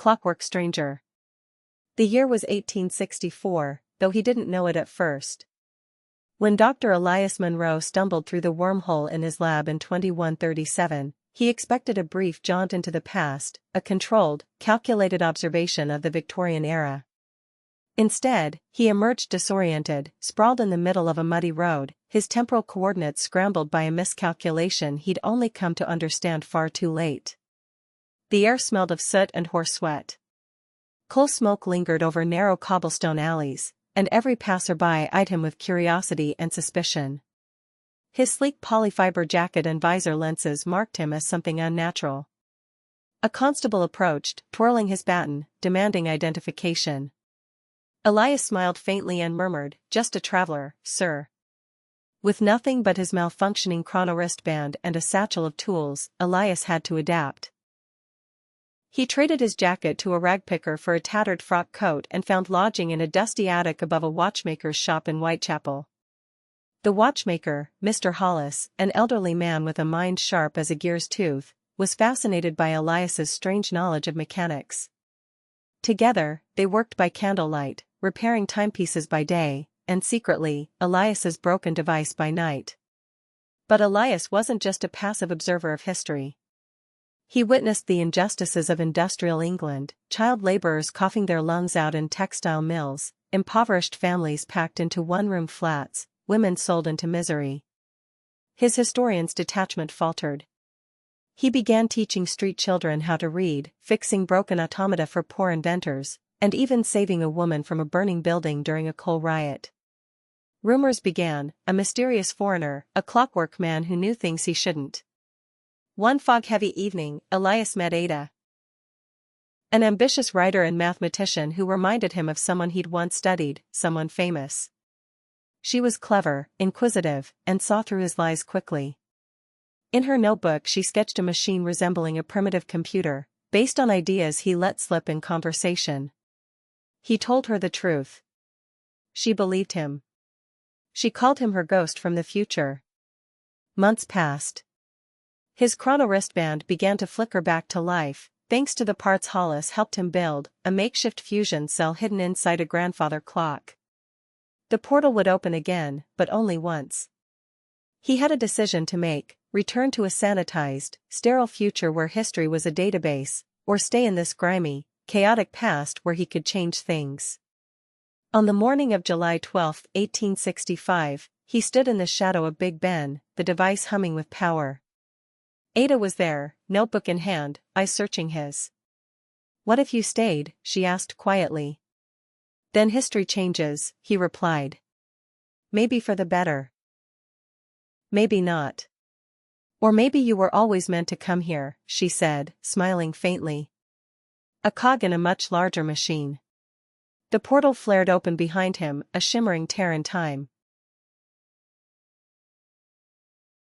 Clockwork Stranger. The year was 1864, though he didn't know it at first. When Dr. Elias Munro stumbled through the wormhole in his lab in 2137, he expected a brief jaunt into the past, a controlled, calculated observation of the Victorian era. Instead, he emerged disoriented, sprawled in the middle of a muddy road, his temporal coordinates scrambled by a miscalculation he'd only come to understand far too late. The air smelled of soot and horse sweat. Coal smoke lingered over narrow cobblestone alleys, and every passerby eyed him with curiosity and suspicion. His sleek polyfiber jacket and visor lenses marked him as something unnatural. A constable approached, twirling his baton, demanding identification. Elias smiled faintly and murmured, "Just a traveler, sir." With nothing but his malfunctioning chrono wristband and a satchel of tools, Elias had to adapt. He traded his jacket to a ragpicker for a tattered frock coat and found lodging in a dusty attic above a watchmaker's shop in Whitechapel. The watchmaker, Mr. Hollis, an elderly man with a mind sharp as a gear's tooth, was fascinated by Elias's strange knowledge of mechanics. Together, they worked by candlelight, repairing timepieces by day, and secretly, Elias's broken device by night. But Elias wasn't just a passive observer of history. He witnessed the injustices of industrial England, child laborers coughing their lungs out in textile mills, impoverished families packed into one-room flats, women sold into misery. His historian's detachment faltered. He began teaching street children how to read, fixing broken automata for poor inventors, and even saving a woman from a burning building during a coal riot. Rumors began, a mysterious foreigner, a clockwork man who knew things he shouldn't. One fog-heavy evening, Elias met Ada, an ambitious writer and mathematician who reminded him of someone he'd once studied, someone famous. She was clever, inquisitive, and saw through his lies quickly. In her notebook she sketched a machine resembling a primitive computer, based on ideas he let slip in conversation. He told her the truth. She believed him. She called him her ghost from the future. Months passed. His chrono wristband began to flicker back to life, thanks to the parts Hollis helped him build, a makeshift fusion cell hidden inside a grandfather clock. The portal would open again, but only once. He had a decision to make: return to a sanitized, sterile future where history was a database, or stay in this grimy, chaotic past where he could change things. On the morning of July 12, 1865, he stood in the shadow of Big Ben, the device humming with power. Ada was there, notebook in hand, eyes searching his. "What if you stayed?" she asked quietly. "Then history changes," he replied. "Maybe for the better. Maybe not. Or maybe you were always meant to come here," she said, smiling faintly. A cog in a much larger machine. The portal flared open behind him, a shimmering tear in time.